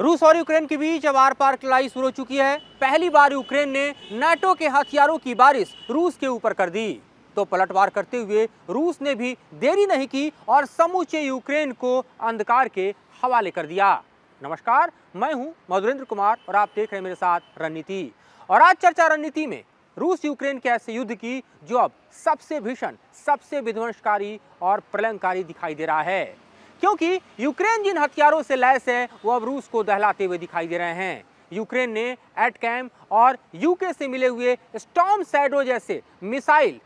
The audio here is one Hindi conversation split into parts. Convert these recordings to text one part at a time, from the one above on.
रूस और यूक्रेन के बीच अब आर पार की लड़ाई शुरू हो चुकी है। पहली बार यूक्रेन ने नाटो के हथियारों की बारिश रूस के ऊपर कर दी, तो पलटवार करते हुए रूस ने भी देरी नहीं की और समूचे यूक्रेन को अंधकार के हवाले कर दिया। नमस्कार, मैं हूं मधुरेंद्र कुमार और आप देख रहे हैं मेरे साथ रणनीति। और आज चर्चा रणनीति में रूस यूक्रेन के ऐसे युद्ध की जो अब सबसे भीषण, सबसे विध्वंसकारी और प्रलयंकारी दिखाई दे रहा है, क्योंकि यूक्रेन जिन हथियारों से लैस है वो अब रूस को दहलाते हुए दिखाई दे रहे हैं। यूक्रेन ने एटकैम और यूके से मिले हुए स्टॉर्म शैडो जैसे मिसाइल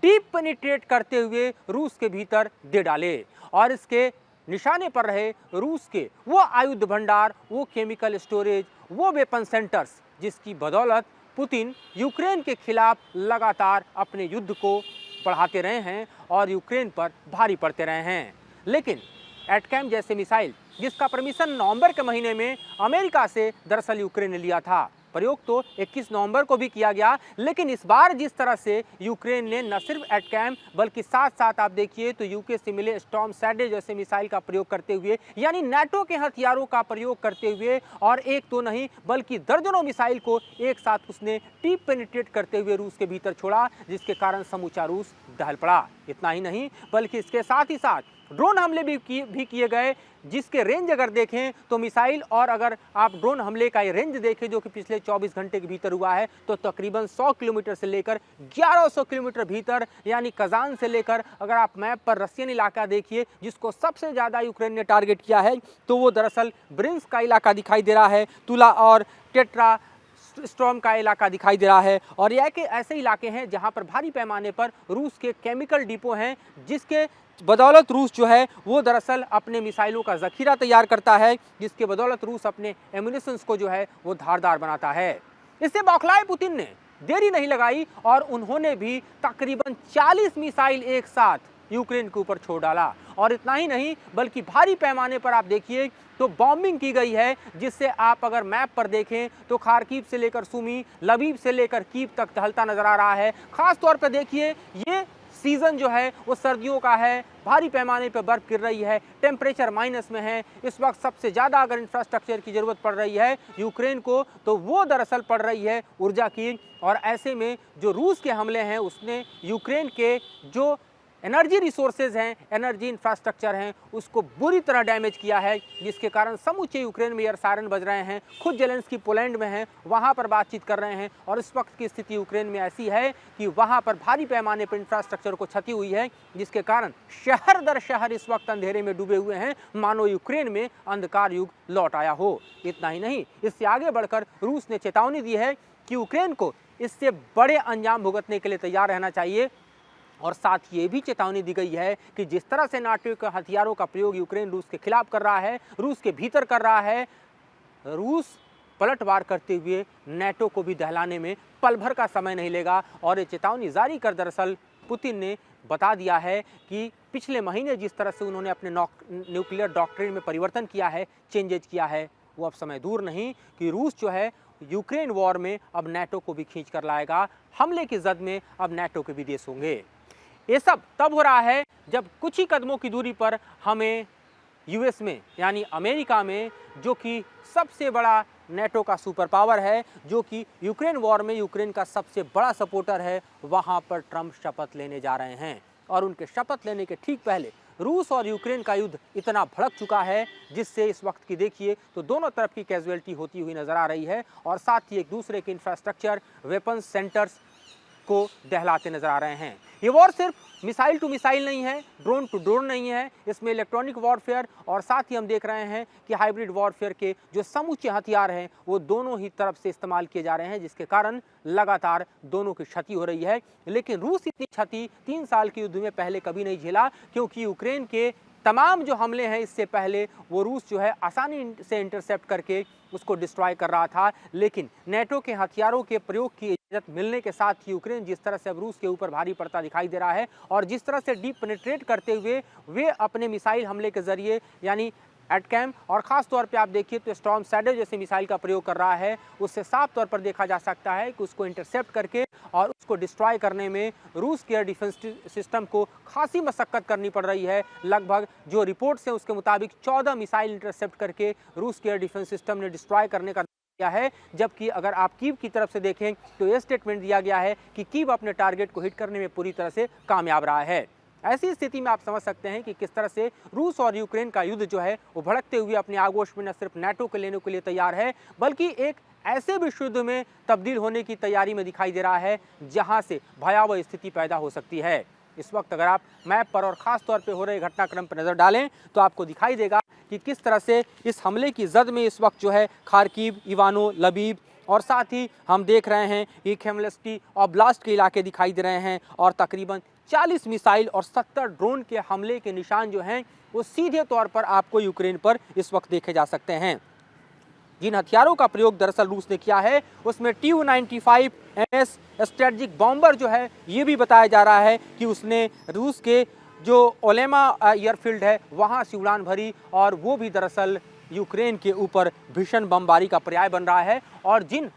डीप पेनिट्रेट करते हुए रूस के भीतर दे डाले और इसके निशाने पर रहे रूस के वो आयुध भंडार, वो केमिकल स्टोरेज, वो वेपन सेंटर्स जिसकी बदौलत पुतिन यूक्रेन के खिलाफ लगातार अपने युद्ध को बढ़ाते रहे हैं और यूक्रेन पर भारी पड़ते रहे हैं। लेकिन एटकैम जैसे मिसाइल जिसका परमिशन नवंबर के महीने में अमेरिका से दरअसल यूक्रेन ने लिया था, प्रयोग तो 21 नवंबर को भी किया गया, लेकिन इस बार जिस तरह से यूक्रेन ने न सिर्फ एटकैम बल्कि साथ साथ आप देखिए तो यूके से मिले स्टॉर्म शैडो जैसे मिसाइल का प्रयोग करते हुए, यानी नाटो के हथियारों का प्रयोग करते हुए, और एक तो नहीं बल्कि दर्जनों मिसाइल को एक साथ उसने डीप पेनिट्रेट करते हुए रूस के भीतर छोड़ा, जिसके कारण समूचा रूस दहल पड़ा। इतना ही नहीं बल्कि इसके साथ ही साथ ड्रोन हमले भी किए गए, जिसके रेंज अगर देखें तो मिसाइल और अगर आप ड्रोन हमले का ये रेंज देखें जो कि पिछले 24 घंटे के भीतर हुआ है तो तकरीबन 100 किलोमीटर से लेकर 1100 किलोमीटर भीतर, यानी कजान से लेकर अगर आप मैप पर रसियन इलाका देखिए जिसको सबसे ज़्यादा यूक्रेन ने टारगेट किया है तो वो दरअसल ब्रिंस्क का इलाका दिखाई दे रहा है, तुला और टेट्रा स्टॉर्म का इलाका दिखाई दे रहा है। और यह कि ऐसे इलाके हैं जहां पर भारी पैमाने पर रूस के केमिकल डिपो हैं, जिसके बदौलत रूस जो है वो दरअसल अपने मिसाइलों का जखीरा तैयार करता है, जिसके बदौलत रूस अपने एम्यूनिशंस को जो है वो धारदार बनाता है। इससे बौखलाए पुतिन ने देरी नहीं लगाई और उन्होंने भी तकरीबन 40 मिसाइल एक साथ यूक्रेन के ऊपर छोड़ डाला। और इतना ही नहीं बल्कि भारी पैमाने पर आप देखिए तो बॉम्बिंग की गई है, जिससे आप अगर मैप पर देखें तो खार्किव से लेकर सुमी, लवीव से लेकर कीव तक टहलता नजर आ रहा है। खास तौर पर देखिए ये सीजन जो है वो सर्दियों का है, भारी पैमाने पर बर्फ गिर रही है, टेम्परेचर माइनस में है। इस वक्त सबसे ज़्यादा अगर इंफ्रास्ट्रक्चर की ज़रूरत पड़ रही है यूक्रेन को तो वो दरअसल पड़ रही है ऊर्जा की। और ऐसे में जो रूस के हमले हैं उसने यूक्रेन के जो एनर्जी रिसोर्सेज हैं, एनर्जी इंफ्रास्ट्रक्चर हैं, उसको बुरी तरह डैमेज किया है, जिसके कारण समूचे यूक्रेन में एयर सायरन बज रहे हैं। खुद जेलेंस्की पोलैंड में हैं, वहाँ पर बातचीत कर रहे हैं और इस वक्त की स्थिति यूक्रेन में ऐसी है कि वहाँ पर भारी पैमाने पर इंफ्रास्ट्रक्चर को क्षति हुई है, जिसके कारण शहर दर शहर इस वक्त अंधेरे में डूबे हुए हैं, मानो यूक्रेन में अंधकार युग लौट आया हो। इतना ही नहीं, इससे आगे बढ़कर रूस ने चेतावनी दी है कि यूक्रेन को इससे बड़े अंजाम भुगतने के लिए तैयार रहना चाहिए। और साथ ये भी चेतावनी दी गई है कि जिस तरह से नाटो के हथियारों का प्रयोग यूक्रेन रूस के खिलाफ कर रहा है, रूस के भीतर कर रहा है, रूस पलटवार करते हुए नाटो को भी दहलाने में पल भर का समय नहीं लेगा। और ये चेतावनी जारी कर दरअसल पुतिन ने बता दिया है कि पिछले महीने जिस तरह से उन्होंने अपने न्यूक्लियर डॉक्ट्रिन में परिवर्तन किया है, चेंजेज किया है, वो अब समय दूर नहीं कि रूस जो है यूक्रेन वॉर में अब नाटो को भी खींच कर लाएगा। हमले की जद में अब नाटो के भी देश होंगे। ये सब तब हो रहा है जब कुछ ही कदमों की दूरी पर हमें यूएस में, यानी अमेरिका में, जो कि सबसे बड़ा नाटो का सुपर पावर है, जो कि यूक्रेन वॉर में यूक्रेन का सबसे बड़ा सपोर्टर है, वहां पर ट्रंप शपथ लेने जा रहे हैं। और उनके शपथ लेने के ठीक पहले रूस और यूक्रेन का युद्ध इतना भड़क चुका है, जिससे इस वक्त की देखिए तो दोनों तरफ की कैजुअलिटी होती हुई नजर आ रही है और साथ ही एक दूसरे के इंफ्रास्ट्रक्चर, वेपन सेंटर्स को दहलाते नजर आ रहे हैं। ये वॉर सिर्फ मिसाइल टू मिसाइल नहीं है, ड्रोन टू ड्रोन नहीं है, इसमें इलेक्ट्रॉनिक वॉरफेयर और साथ ही हम देख रहे हैं कि हाइब्रिड वॉरफेयर के जो समूचे हथियार हैं वो दोनों ही तरफ से इस्तेमाल किए जा रहे हैं, जिसके कारण लगातार दोनों की क्षति हो रही है। लेकिन रूस इतनी क्षति 3 साल के युद्ध में पहले कभी नहीं झेला, क्योंकि यूक्रेन के तमाम जो हमले हैं इससे पहले वो रूस जो है आसानी से इंटरसेप्ट करके उसको डिस्ट्रॉय कर रहा था। लेकिन नाटो के हथियारों के प्रयोग की इजाजत मिलने के साथ ही यूक्रेन जिस तरह से अब रूस के ऊपर भारी पड़ता दिखाई दे रहा है और जिस तरह से डीप पेनिट्रेट करते हुए वे अपने मिसाइल हमले के जरिए, यानी एटकैम और ख़ास तौर पे आप देखिए तो स्टॉर्म शैडो जैसे मिसाइल का प्रयोग कर रहा है, उससे साफ तौर पर देखा जा सकता है कि उसको इंटरसेप्ट करके और उसको डिस्ट्रॉय करने में रूस के एयर डिफेंस सिस्टम को खासी मशक्कत करनी पड़ रही है। लगभग जो रिपोर्ट्स हैं उसके मुताबिक 14 मिसाइल इंटरसेप्ट करके रूस के एयर डिफेंस सिस्टम ने डिस्ट्रॉय करने का किया है। जबकि अगर आप कीव की तरफ से देखें तो यह स्टेटमेंट दिया गया है कि कीव अपने टारगेट को हिट करने में पूरी तरह से कामयाब रहा है। ऐसी स्थिति में आप समझ सकते हैं कि किस तरह से रूस और यूक्रेन का युद्ध जो है वो भड़कते हुए अपने आगोश में न सिर्फ नाटो को लेने के लिए तैयार है, बल्कि एक ऐसे विश्व युद्ध में तब्दील होने की तैयारी में दिखाई दे रहा है जहां से भयावह स्थिति पैदा हो सकती है। इस वक्त अगर आप मैप पर और खास तौर पे हो रहे घटनाक्रम पर नजर डालें तो आपको दिखाई देगा कि किस तरह से इस हमले की जद में इस वक्त जो है खार्किव, इवानो, लबीब और साथ ही हम देख रहे हैं ये खेमलेस्टी और ब्लास्ट के इलाके दिखाई दे रहे हैं और तकरीबन 40 मिसाइल और 70 ड्रोन के हमले के निशान जो हैं वो सीधे तौर पर आपको यूक्रेन पर इस वक्त देखे जा सकते हैं। जिन हथियारों का प्रयोग दरअसल रूस ने किया है उसमें Tu-95 MS स्ट्रेटजिक बॉम्बर जो है ये भी बताया जा रहा है कि उसने रूस के जो ओलेमा एयरफील्ड है वहां से उड़ान भरी और वो भी दरअसल यूक्रेन के ऊपर भीषण बमबारी का पर्याय बन रहा है। और जिन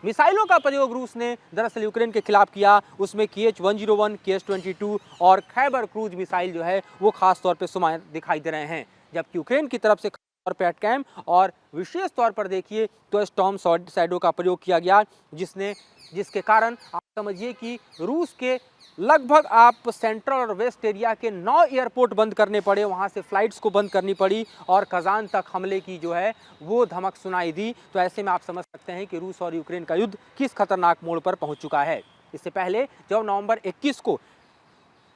मिसाइलों का प्रयोग रूस ने दरअसल यूक्रेन के खिलाफ किया उसमें Kh-101, Kh-22 और खैबर क्रूज मिसाइल जो है वो खास तौर पर सुमार दिखाई दे रहे हैं। जबकि यूक्रेन की तरफ से और पैटकैम और विशेष तौर पर देखिए तो स्टॉर्म शैडो का प्रयोग किया गया जिसके कारण आप समझिए कि रूस के लगभग आप सेंट्रल और वेस्ट एरिया के 9 एयरपोर्ट बंद करने पड़े, वहां से फ्लाइट्स को बंद करनी पड़ी और कजान तक हमले की जो है वो धमक सुनाई दी। तो ऐसे में आप समझ सकते हैं कि रूस और यूक्रेन का युद्ध किस खतरनाक मोड़ पर पहुंच चुका है। इससे पहले जब नवंबर 21 को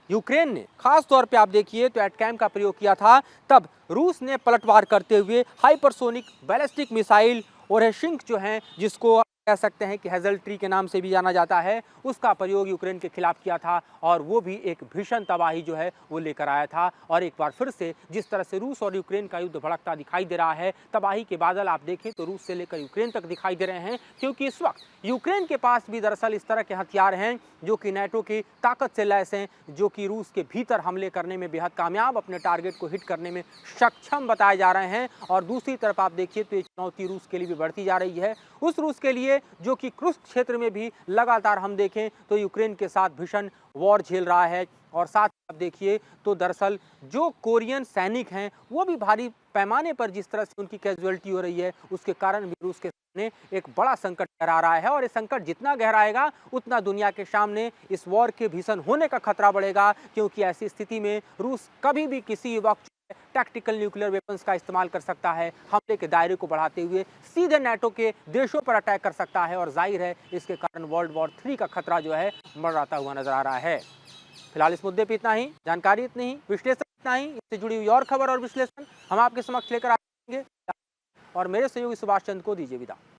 यूक्रेन ने खास तौर पे आप देखिए तो एटकैम का प्रयोग किया था, तब रूस ने पलटवार करते हुए हाइपरसोनिक बैलिस्टिक मिसाइल ओरेशिंक जो हैं जिसको कह सकते हैं कि हेजल ट्री के नाम से भी जाना जाता है, उसका प्रयोग यूक्रेन के खिलाफ किया था और वो भी एक भीषण तबाही जो है वो लेकर आया था। और एक बार फिर से जिस तरह से रूस और यूक्रेन का युद्ध भड़कता दिखाई दे रहा है, तबाही के बादल आप देखें तो रूस से लेकर यूक्रेन तक दिखाई दे रहे हैं, क्योंकि इस वक्त यूक्रेन के पास भी दरअसल इस तरह के हथियार हैं जो कि नाटो की ताकत से लैस हैं, जो कि रूस के भीतर हमले करने में बेहद कामयाब, अपने टारगेट को हिट करने में सक्षम बताए जा रहे हैं। और दूसरी तरफ आप देखिए तो ये चुनौती रूस के लिए भी बढ़ती जा रही है, उस रूस के लिए जो कि क्रुस्क क्षेत्र में भी लगातार हम देखें तो यूक्रेन के साथ भीषण वॉर झेल रहा है। और साथ आप देखिए तो दरअसल जो कोरियन सैनिक हैं वो भी भारी पैमाने पर जिस तरह से उनकी कैजुअलिटी हो रही है उसके कारण भी रूस के सामने एक बड़ा संकट गहरा रहा है। और ये संकट जितना गहराएगा उतना दुनिया के सामने इस वॉर के भीषण होने का खतरा बढ़ेगा, क्योंकि ऐसी स्थिति में रूस कभी भी किसी वक्त टैक्टिकल न्यूक्लियर वेपन्स का इस्तेमाल कर सकता है, हमले के दायरे को बढ़ाते हुए सीधे नाटो के देशों पर अटैक कर सकता है और जाहिर है इसके कारण वर्ल्ड वॉर 3 का खतरा जो है मंडराता हुआ नजर आ रहा है। फिलहाल इस मुद्दे पर इतना ही, जानकारी इतनी ही, विश्लेषण इतना ही। इससे जुड़ी हुई और खबर और विश्लेषण हम आपके समक्ष लेकर आएंगे और मेरे सहयोगी सुभाष चंद्र को दीजिए विदा।